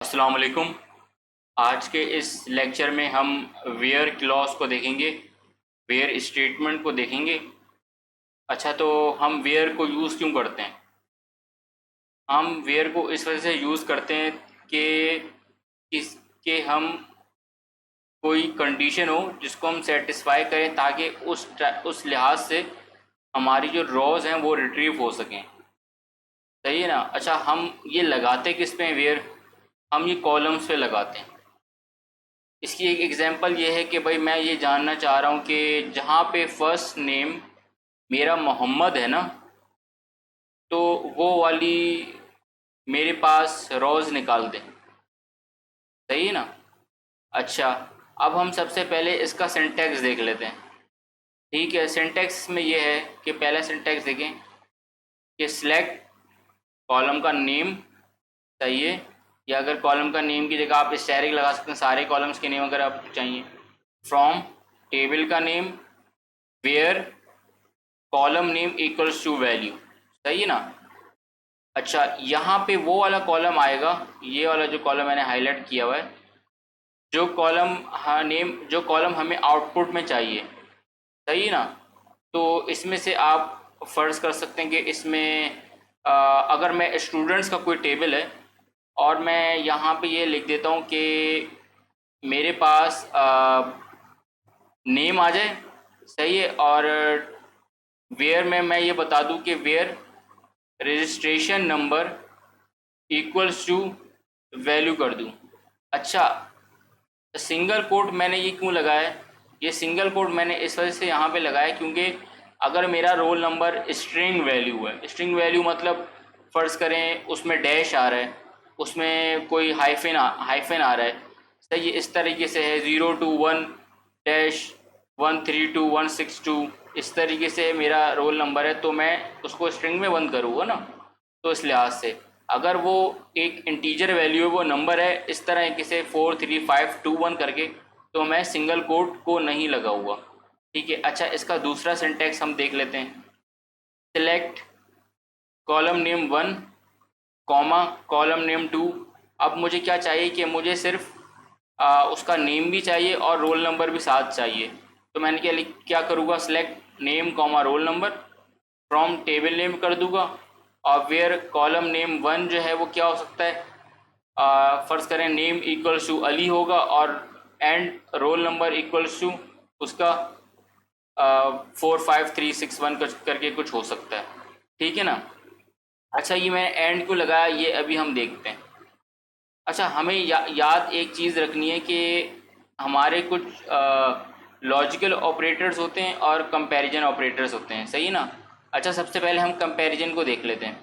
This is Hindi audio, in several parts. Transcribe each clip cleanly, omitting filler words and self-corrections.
अस्सलाम वालेकुम। आज के इस लेक्चर में हम वेयर क्लॉज को देखेंगे, वेयर स्टेटमेंट को देखेंगे। अच्छा, तो हम वेयर को यूज़ क्यों करते हैं? हम वेयर को इस वजह से यूज़ करते हैं कि इसके हम कोई कंडीशन हो जिसको हम सेटिस्फाई करें, ताकि उस लिहाज से हमारी जो रॉज हैं वो रिट्रीव हो सकें। सही है ना? अच्छा, हम ये लगाते किस पे हैं वेयर? हम ये कॉलम्स पे लगाते हैं। इसकी एक एग्जांपल ये है कि भाई मैं ये जानना चाह रहा हूँ कि जहाँ पे फर्स्ट नेम मेरा मोहम्मद है ना, तो वो वाली मेरे पास रोज़ निकाल दें। सही है ना? अच्छा, अब हम सबसे पहले इसका सिंटैक्स देख लेते हैं। ठीक है, सिंटैक्स में ये है कि पहला सिंटैक्स देखें कि सिलेक्ट कॉलम का नेम। सही है? या अगर कॉलम का नेम की जगह आप स्टैरिक लगा सकते हैं, सारे कॉलम्स के नेम अगर आपको चाहिए। फ्रॉम टेबल का name, where column name equals to value. सही है ना? अच्छा, यहाँ पे वो वाला कॉलम आएगा, ये वाला जो कॉलम मैंने हाईलाइट किया हुआ है, जो कॉलम जो कॉलम हमें आउटपुट में चाहिए। सही है ना? तो इसमें से आप फ़र्ज़ कर सकते हैं कि इसमें अगर मैं स्टूडेंट्स का कोई टेबल है और मैं यहाँ पे ये लिख देता हूँ कि मेरे पास नेम आ जाए। सही है? और वेयर में मैं ये बता दूँ कि where registration number equals to value कर दूँ। अच्छा, सिंगल कोट मैंने ये क्यों लगाया है? ये सिंगल कोट मैंने इस वजह से यहाँ पे लगाया क्योंकि अगर मेरा रोल नंबर स्ट्रिंग वैल्यू है, स्ट्रिंग वैल्यू मतलब फ़र्ज़ करें उसमें डैश आ रहा है, उसमें कोई हाइफन आ रहा है। सही है? इस तरीके से है 0 to 1 डैश 132 162, इस तरीके से मेरा रोल नंबर है, तो मैं उसको स्ट्रिंग में बंद करूँगा ना। तो इस लिहाज से अगर वो एक इंटीजर वैल्यू है, वो नंबर है, इस तरह किसे 4 3 5 2 1 करके, तो मैं सिंगल कोट को नहीं लगाऊंगा। ठीक है? अच्छा, इसका दूसरा सिंटैक्स हम देख लेते हैं। Select column name 1 comma column name 2। अब मुझे क्या चाहिए कि मुझे सिर्फ उसका नेम भी चाहिए और रोल नंबर भी साथ चाहिए। तो मैंने क्या करूँगा, select name comma roll number, from table name कर दूंगा। और वेयर कॉलम नेम 1 जो है वो क्या हो सकता है, फ़र्ज़ करें नेम इक्वल्स टू अली होगा और and roll number equals to उसका 4 5 3 6 1 करके कुछ हो सकता है। ठीक है ना? अच्छा, ये मैंने एंड क्यों लगाया ये अभी हम देखते हैं। अच्छा, हमें याद एक चीज़ रखनी है कि हमारे कुछ लॉजिकल ऑपरेटर्स होते हैं और कंपैरिजन ऑपरेटर्स होते हैं। सही है ना? अच्छा, सबसे पहले हम कंपैरिजन को देख लेते हैं।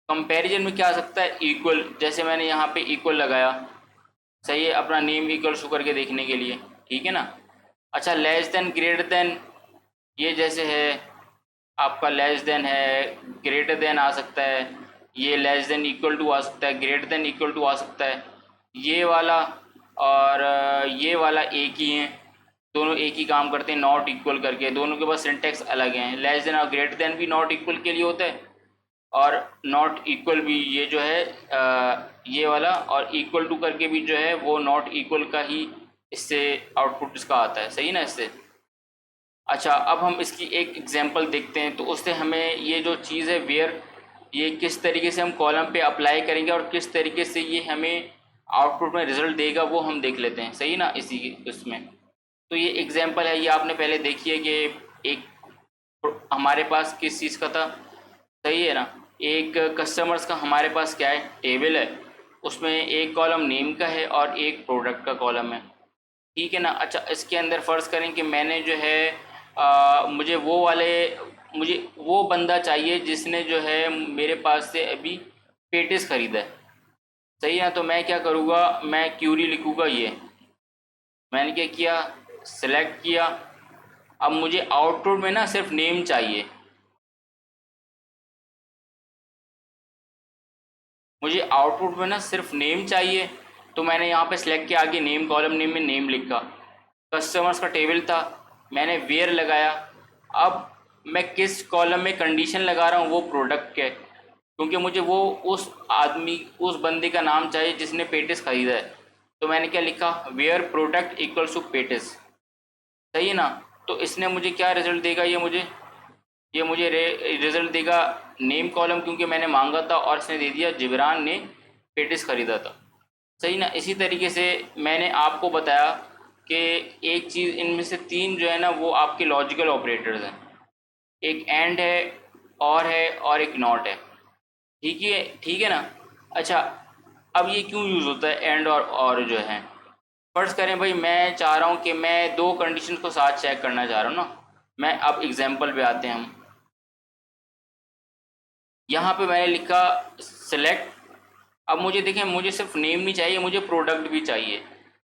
कंपैरिजन में क्या आ सकता है, इक्वल, जैसे मैंने यहाँ पे इक्वल लगाया। सही है? अपना नेम इक्वल शो करके देखने के लिए। ठीक है ना? अच्छा, लेस देन ग्रेटर देन, ये जैसे है आपका लेस देन है, ग्रेटर देन आ सकता है, ये लेस देन इक्वल टू आ सकता है, ग्रेटर देन इक्वल टू आ सकता है, ये वाला और ये वाला एक ही हैं, दोनों एक ही काम करते हैं नॉट इक्वल करके। दोनों के पास सिंटेक्स अलग हैं। लेस देन और ग्रेटर देन भी नॉट इक्वल के लिए होता है, और नॉट इक्वल भी ये जो है ये वाला, और इक्वल टू करके भी जो है वो नॉट इक्वल का ही इससे आउटपुट इसका आता है। सही ना? इससे अच्छा, अब हम इसकी एक एग्जांपल देखते हैं, तो उससे हमें ये जो चीज़ है वेयर, ये किस तरीके से हम कॉलम पे अप्लाई करेंगे और किस तरीके से ये हमें आउटपुट में रिज़ल्ट देगा वो हम देख लेते हैं। सही ना? इसी इसमें तो ये एग्जांपल है, ये आपने पहले देखी है कि एक हमारे पास किस चीज़ का था। सही है ना? एक कस्टमर्स का हमारे पास क्या है, टेबल है, उसमें एक कॉलम नेम का है और एक प्रोडक्ट का कॉलम है। ठीक है ना? अच्छा, इसके अंदर फ़र्ज़ करें कि मैंने जो है मुझे वो बंदा चाहिए जिसने जो है मेरे पास से अभी पेटिस ख़रीदा है। सही है? तो मैं क्या करूँगा, मैं क्यूरी लिखूँगा ये। मैंने क्या किया, सेलेक्ट किया। अब मुझे आउटपुट में ना सिर्फ नेम चाहिए, मुझे आउटपुट में ना सिर्फ नेम चाहिए। तो मैंने यहाँ पे सेलेक्ट किया, आगे नेम, कॉलम नेम में नेम लिखा। कस्टमर्स का टेबल था, मैंने वेयर लगाया। अब मैं किस कॉलम में कंडीशन लगा रहा हूँ, वो प्रोडक्ट के, क्योंकि मुझे वो उस बंदे का नाम चाहिए जिसने पेटिस ख़रीदा है। तो मैंने क्या लिखा, where product equals to patties. सही है ना। तो इसने मुझे क्या रिज़ल्ट देगा, ये मुझे रिज़ल्ट देगा नेम कॉलम, क्योंकि मैंने मांगा था और इसने दे दिया जिब्रान ने पेटिस ख़रीदा था। सही ना। इसी तरीके से मैंने आपको बताया कि एक चीज़, इनमें से तीन जो है ना वो आपके लॉजिकल ऑपरेटर्स हैं। एक एंड है, और एक नॉट है। ठीक है ना। अच्छा, अब ये क्यों यूज़ होता है एंड और जो है। फ़र्ज़ करें भाई, मैं चाह रहा हूँ कि मैं दो कंडीशन को साथ चेक करना चाह रहा हूँ ना। मैं अब एग्जांपल पे आते हैं हम। यहाँ पे मैंने लिखा सेलेक्ट। अब मुझे देखें, मुझे सिर्फ नेम नहीं चाहिए, मुझे प्रोडक्ट भी चाहिए।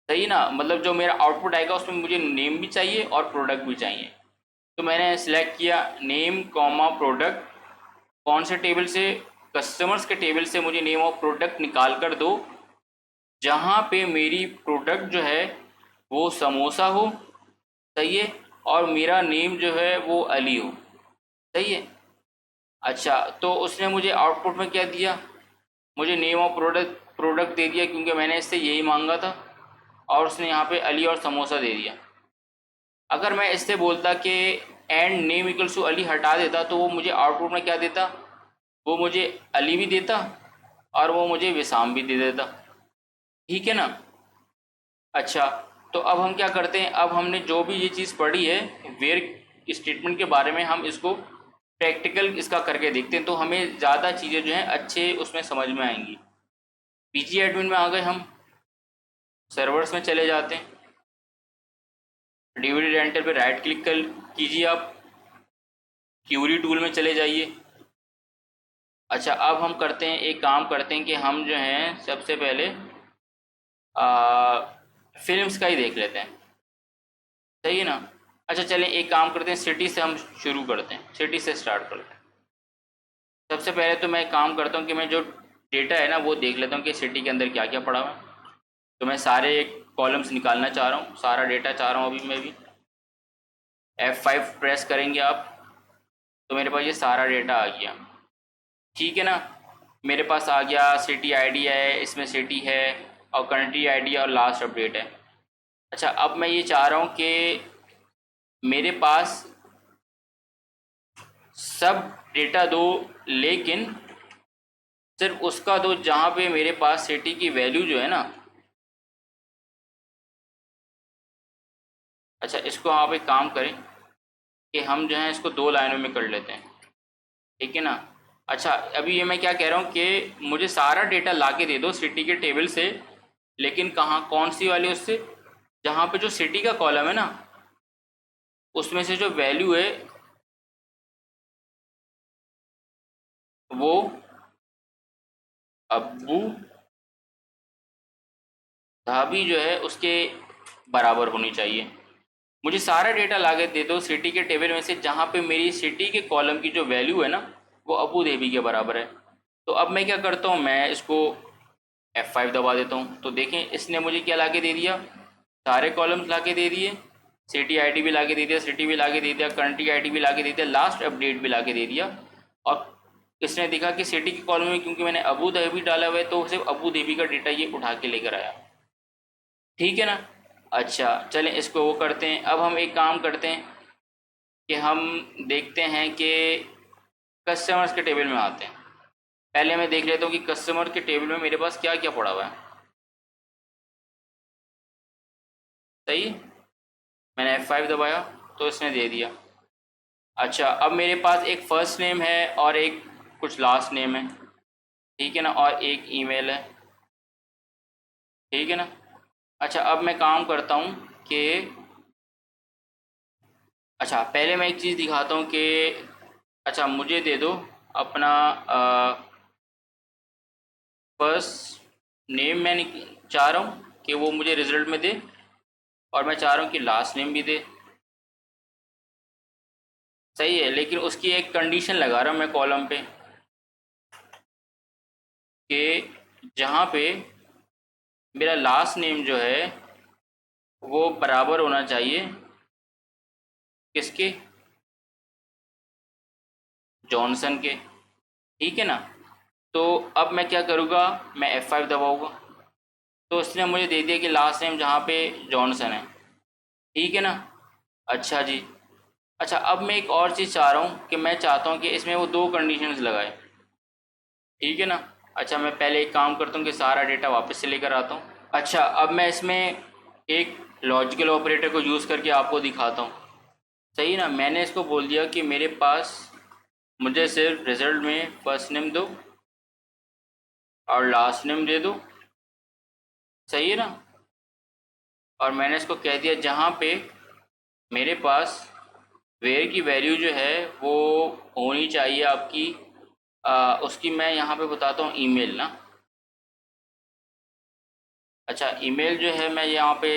सही ना। मतलब जो मेरा आउटपुट आएगा उसमें मुझे नेम भी चाहिए और प्रोडक्ट भी चाहिए। तो मैंने सेलेक्ट किया नेम कॉमा प्रोडक्ट। कौन से टेबल से, कस्टमर्स के टेबल से मुझे नेम और प्रोडक्ट निकाल कर दो जहाँ पे मेरी प्रोडक्ट जो है वो समोसा हो। सही है। और मेरा नेम जो है वो अली हो। सही है। अच्छा, तो उसने मुझे आउटपुट में क्या दिया, मुझे नेम और प्रोडक्ट दे दिया, क्योंकि मैंने इससे यही मांगा था। और उसने यहाँ पे अली और समोसा दे दिया। अगर मैं इससे बोलता कि and name equals to Ali हटा देता, तो वो मुझे आउटपुट में क्या देता, वो मुझे अली भी देता और वो मुझे विसाम भी दे देता। ठीक है ना। अच्छा, तो अब हम क्या करते हैं, अब हमने जो भी ये चीज़ पढ़ी है वेयर स्टेटमेंट के बारे में, हम इसको प्रैक्टिकल इसका करके देखते हैं, तो हमें ज़्यादा चीज़ें जो हैं अच्छे उसमें समझ में आएंगी। पीजी एडमिन में आ गए हम, सर्वर्स में चले जाते हैं। डीवीडी रेंटल पे राइट क्लिक कर कीजिए आप, क्यूरी टूल में चले जाइए। अच्छा, अब हम करते हैं, एक काम करते हैं कि हम जो हैं सबसे पहले फिल्म्स का ही देख लेते हैं। सही है ना। अच्छा चलें, एक काम करते हैं, सिटी से हम शुरू करते हैं, सिटी से स्टार्ट करते हैं। सबसे पहले तो मैं काम करता हूँ कि मैं जो डेटा है ना वो देख लेता हूँ कि सिटी के अंदर क्या क्या पड़ा हुआ है। तो मैं सारे कॉलम्स निकालना चाह रहा हूँ, सारा डेटा चाह रहा हूँ अभी मैं भी। F5 प्रेस करेंगे आप, तो मेरे पास ये सारा डेटा आ गया। ठीक है ना। मेरे पास आ गया, सिटी आईडी है, इसमें सिटी है और कंट्री आईडी और लास्ट अपडेट है। अच्छा, अब मैं ये चाह रहा हूँ कि मेरे पास सब डेटा दो, लेकिन सिर्फ उसका दो जहाँ पे मेरे पास सिटी की वैल्यू जो है ना। अच्छा, इसको आप एक काम करें कि हम जो है इसको दो लाइनों में कर लेते हैं। ठीक है ना। अच्छा, अभी ये मैं क्या कह रहा हूँ कि मुझे सारा डेटा ला के दे दो सिटी के टेबल से, लेकिन कहाँ, कौन सी वाली, उससे जहाँ पे जो सिटी का कॉलम है ना उसमें से जो वैल्यू है वो अब्बू धाबी जो है उसके बराबर होनी चाहिए। मुझे सारा डेटा लाके दे दो सिटी के टेबल में से जहाँ पे मेरी सिटी के कॉलम की जो वैल्यू है ना वो अबू धाबी के बराबर है। तो अब मैं क्या करता हूँ, मैं इसको F5 दबा देता हूँ। तो देखें इसने मुझे क्या लाके दे दिया, सारे कॉलम्स लाके दे दिए, सिटी आईडी भी लाके दे दिया, सिटी भी लाके दे दिया, कंट्री आईडी भी लाके दे दिया, लास्ट अपडेट भी लाके दे दिया। और इसने देखा कि सिटी के कॉलम में क्योंकि मैंने अबू धाबी डाला हुआ है तो सिर्फ अबू धाबी का डेटा ये उठा के लेकर आया। ठीक है ना। अच्छा चलें, इसको वो करते हैं। अब हम एक काम करते हैं कि हम देखते हैं कि कस्टमर्स के टेबल में आते हैं। पहले मैं देख लेता हूँ कि कस्टमर के टेबल में मेरे पास क्या क्या पड़ा हुआ है। सही है। मैंने F5 दबाया तो इसने दे दिया। अच्छा, अब मेरे पास एक फ़र्स्ट नेम है और एक कुछ लास्ट नेम है। ठीक है ना। और एक ईमेल है। ठीक है ना। अच्छा, अब मैं काम करता हूँ कि, अच्छा पहले मैं एक चीज़ दिखाता हूँ कि, अच्छा मुझे दे दो अपना फर्स्ट नेम। मैं चाह रहा हूँ कि वो मुझे रिज़ल्ट में दे, और मैं चाह रहा हूँ कि लास्ट नेम भी दे। सही है, लेकिन उसकी एक कंडीशन लगा रहा हूँ मैं कॉलम पे कि जहाँ पे मेरा लास्ट नेम जो है वो बराबर होना चाहिए किसके, जॉनसन के। ठीक है ना। तो अब मैं क्या करूँगा, मैं F5 दबाऊँगा। तो उसने मुझे दे दिया कि लास्ट नेम जहाँ पे जॉनसन है, ठीक है ना। अच्छा जी। अच्छा, अब मैं एक और चीज़ चाह रहा हूँ कि मैं चाहता हूँ कि इसमें वो दो कंडीशंस लगाए, ठीक है ना। अच्छा, मैं पहले एक काम करता हूँ कि सारा डेटा वापस से लेकर आता हूँ। अच्छा, अब मैं इसमें एक लॉजिकल ऑपरेटर को यूज़ करके आपको दिखाता हूँ, सही ना। मैंने इसको बोल दिया कि मेरे पास मुझे सिर्फ रिजल्ट में फर्स्ट नेम दो और लास्ट नेम दे दो, सही है ना। और मैंने इसको कह दिया जहाँ पे मेरे पास वेयर की वैल्यू जो है वो होनी चाहिए आपकी, उसकी मैं यहाँ पे बताता हूँ ईमेल ना। अच्छा, ईमेल जो है मैं यहाँ पे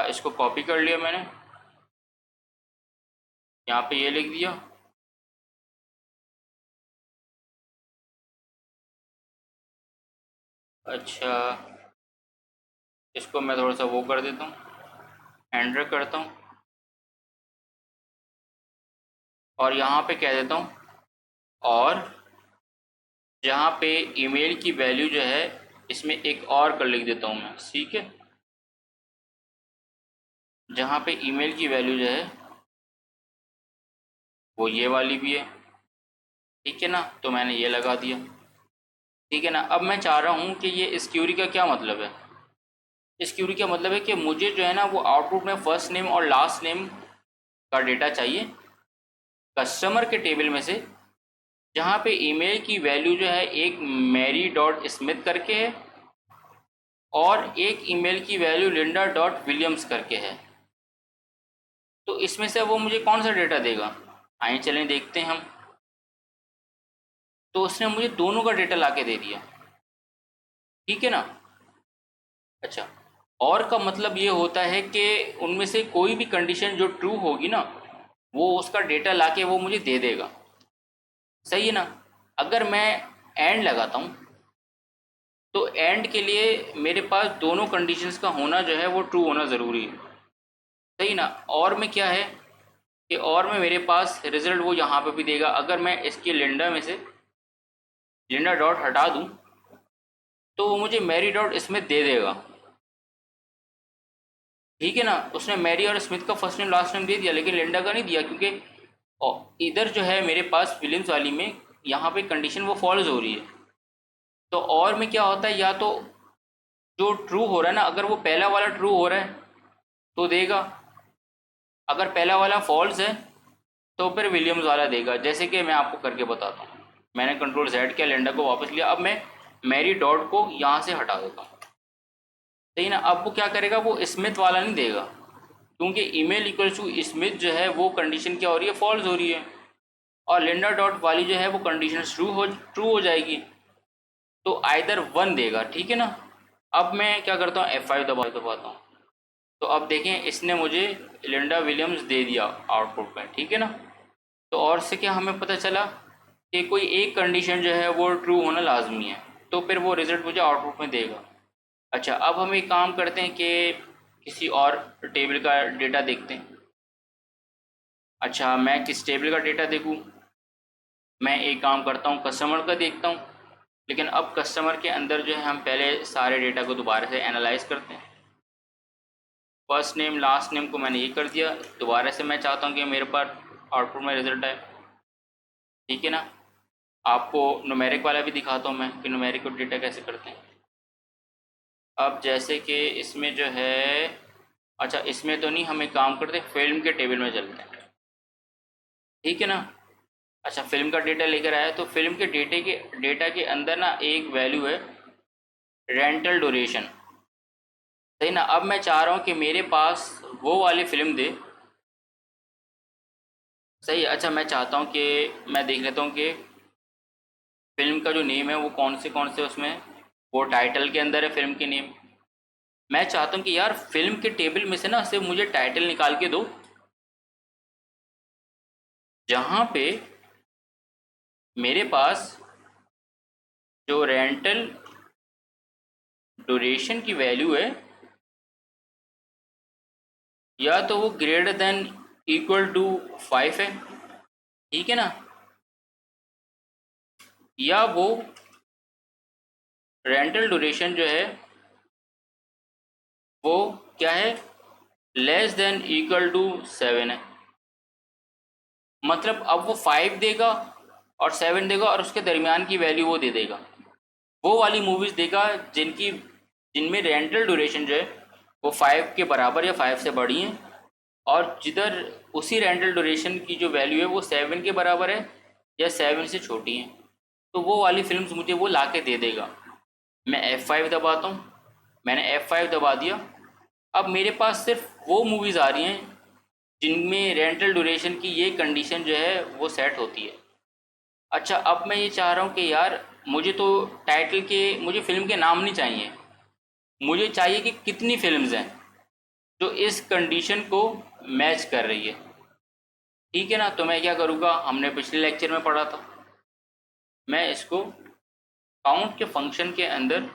इसको कॉपी कर लिया मैंने, यहाँ पे ये लिख दिया। अच्छा, इसको मैं थोड़ा सा वो कर देता हूँ, एंटर करता हूँ और यहाँ पे कह देता हूँ और जहाँ पे ईमेल की वैल्यू जो है इसमें एक और कर लिख देता हूँ मैं, ठीक है। जहाँ पे ईमेल की वैल्यू जो है वो ये वाली भी है, ठीक है ना। तो मैंने ये लगा दिया, ठीक है ना। अब मैं चाह रहा हूँ कि ये इस क्यूरी का क्या मतलब है। इस क्यूरी का मतलब है कि मुझे जो है ना वो आउटपुट में फर्स्ट नेम और लास्ट नेम का डेटा चाहिए कस्टमर के टेबल में से, जहाँ पे ईमेल की वैल्यू जो है एक मैरी डॉट स्मिथ करके है और एक ईमेल की वैल्यू लिंडा डॉट विलियम्स करके है। तो इसमें से वो मुझे कौन सा डेटा देगा, आइए चलें देखते हैं हम। तो उसने मुझे दोनों का डेटा ला के दे दिया, ठीक है ना। अच्छा, और का मतलब ये होता है कि उनमें से कोई भी कंडीशन जो ट्रू होगी ना वो उसका डेटा लाके वो मुझे दे देगा, सही है ना। अगर मैं एंड लगाता हूँ तो एंड के लिए मेरे पास दोनों कंडीशंस का होना जो है वो ट्रू होना ज़रूरी है, सही ना। और में क्या है कि और में मेरे पास रिजल्ट वो यहाँ पे भी देगा। अगर मैं इसके लिंडा में से लिंडा डॉट हटा दूँ तो वो मुझे मैरी डॉट स्मिथ दे देगा, ठीक है ना। उसने मैरी और स्मिथ का फर्स्ट नेम लास्ट नेम दे दिया लेकिन लिंडा का नहीं दिया, क्योंकि इधर जो है मेरे पास विलियम्स वाली में यहाँ पे कंडीशन वो फॉल्स हो रही है। तो और में क्या होता है, या तो जो ट्रू हो रहा है ना, अगर वो पहला वाला ट्रू हो रहा है तो देगा, अगर पहला वाला फॉल्स है तो फिर विलियम्स वाला देगा। जैसे कि मैं आपको करके बताता हूँ, मैंने कंट्रोल जेड किया, लिंडा को वापस लिया। अब मैं मैरी डॉट को यहाँ से हटा देता हूँ, सही ना। अब वो क्या करेगा, वो स्मिथ वाला नहीं देगा, क्योंकि ईमेल इक्वल टू स्मिथ जो है वो कंडीशन क्या हो रही है, फॉल्स हो रही है। और लिंडा डॉट वाली जो है वो कंडीशन ट्रू हो जाएगी, तो आइदर वन देगा, ठीक है ना। अब मैं क्या करता हूँ, F5 दबाता हूँ। तो अब देखें इसने मुझे लिंडा विलियम्स दे दिया आउटपुट में, ठीक है ना। तो और से क्या हमें पता चला कि कोई एक कंडीशन जो है वो ट्रू होना लाजमी है, तो फिर वो रिज़ल्ट मुझे आउटपुट में देगा। अच्छा, अब हम एक काम करते हैं कि किसी और टेबल का डेटा देखते हैं। अच्छा, मैं किस टेबल का डेटा देखूँ, मैं एक काम करता हूँ कस्टमर का देखता हूँ। लेकिन अब कस्टमर के अंदर जो है हम पहले सारे डेटा को दोबारा से एनालाइज करते हैं। फर्स्ट नेम लास्ट नेम को मैंने ये कर दिया, दोबारा से मैं चाहता हूँ कि मेरे पास आउटपुट में रिजल्ट आए, ठीक है ना। आपको न्यूमेरिक वाला भी दिखाता हूँ मैं कि न्यूमेरिक को डेटा कैसे करते हैं। अब जैसे कि इसमें जो है, अच्छा इसमें तो नहीं, हम एक काम करते हैं फिल्म के टेबल में चलते हैं, ठीक है ना। अच्छा, फिल्म का डेटा लेकर आया तो फिल्म के डेटा के अंदर ना एक वैल्यू है रेंटल ड्यूरेशन, सही ना। अब मैं चाह रहा हूँ कि मेरे पास वो वाली फ़िल्म दे, सही है। अच्छा, मैं चाहता हूँ कि मैं देख लेता हूँ कि फ़िल्म का जो नेम है वो कौन से उसमें वो टाइटल के अंदर है फ़िल्म के नेम। मैं चाहता हूँ कि यार फ़िल्म के टेबल में से ना सिर्फ मुझे टाइटल निकाल के दो, जहाँ पे मेरे पास जो रेंटल ड्यूरेशन की वैल्यू है या तो वो ग्रेटर देन इक्वल टू 5 है, ठीक है ना। या वो रेंटल ड्यूरेशन जो है वो क्या है, लेस देन इक्वल टू 7 है। मतलब अब वो 5 देगा और 7 देगा और उसके दरमियान की वैल्यू वो दे देगा। वो वाली मूवीज़ देगा जिनमें रेंटल ड्यूरेशन जो है वो 5 के बराबर या 5 से बड़ी हैं, और जिधर उसी रेंटल ड्यूरेशन की जो वैल्यू है वो 7 के बराबर है या 7 से छोटी हैं, तो वो वाली फिल्म्स मुझे वो ला के दे देगा। मैं F5 दबाता हूँ, मैंने F5 दबा दिया। अब मेरे पास सिर्फ वो मूवीज़ आ रही हैं जिनमें रेंटल ड्यूरेशन की ये कंडीशन जो है वो सेट होती है। अच्छा, अब मैं ये चाह रहा हूँ कि यार मुझे तो मुझे फ़िल्म के नाम नहीं चाहिए, मुझे चाहिए कि कितनी फिल्म्स हैं जो इस कंडीशन को मैच कर रही है। ठीक है ना, तो मैं क्या करूँगा, हमने पिछले लेक्चर में पढ़ा था, मैं इसको काउंट के फंक्शन के अंदर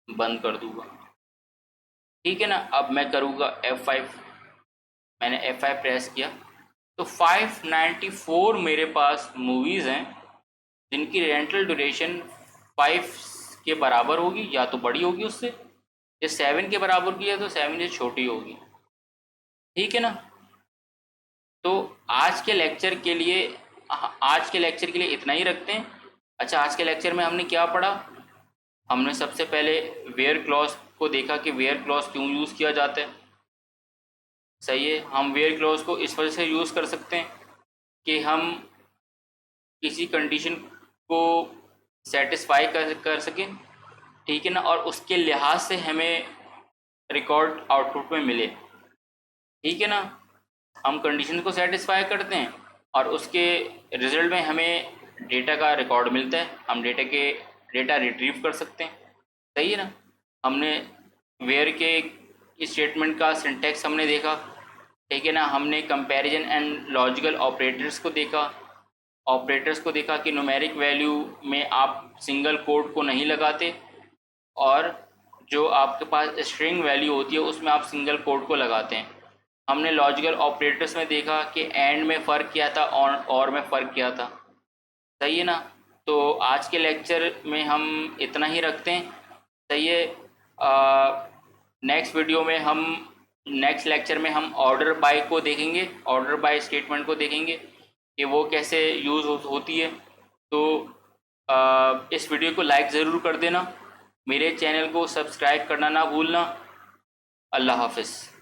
बंद कर दूँगा। ठीक है ना, अब मैं करूँगा F5, मैंने F5 प्रेस किया तो 594 मेरे पास मूवीज़ हैं जिनकी रेंटल ड्यूरेशन 5 के बराबर होगी या तो बड़ी होगी उससे, या 7 के बराबर की है तो 7 से छोटी होगी। ठीक है ना, तो आज के लेक्चर के लिए इतना ही रखते हैं। अच्छा, आज के लेक्चर में हमने क्या पढ़ा, हमने सबसे पहले वेयर क्लॉज को देखा कि वेयर क्लॉज क्यों यूज़ किया जाता है। सही है, हम वेयर क्लॉज को इस वजह से यूज़ कर सकते हैं कि हम किसी कंडीशन को सेटिस्फाई कर सकें। ठीक है ना, और उसके लिहाज से हमें रिकॉर्ड आउटपुट में मिले। ठीक है ना, हम कंडीशन को सेटिस्फाई करते हैं और उसके रिज़ल्ट में हमें डेटा का रिकॉर्ड मिलता है, हम डेटा रिट्रीव कर सकते हैं। सही है ना, हमने वेयर के स्टेटमेंट का सिंटैक्स हमने देखा। ठीक है ना, हमने कंपैरिजन एंड लॉजिकल ऑपरेटर्स को देखा कि न्यूमेरिक वैल्यू में आप सिंगल कोड को नहीं लगाते, और जो आपके पास स्ट्रिंग वैल्यू होती है उसमें आप सिंगल कोड को लगाते हैं। हमने लॉजिकल ऑपरेटर्स में देखा कि एंड में फ़र्क क्या था और में फ़र्क क्या था। सही है ना, तो आज के लेक्चर में हम इतना ही रखते हैं। सही है, नेक्स्ट लेक्चर में हम ऑर्डर बाय को देखेंगे, ऑर्डर बाय स्टेटमेंट को देखेंगे कि वो कैसे यूज़ होती है। तो इस वीडियो को लाइक ज़रूर कर देना, मेरे चैनल को सब्सक्राइब करना ना भूलना। अल्लाह हाफ़िज़।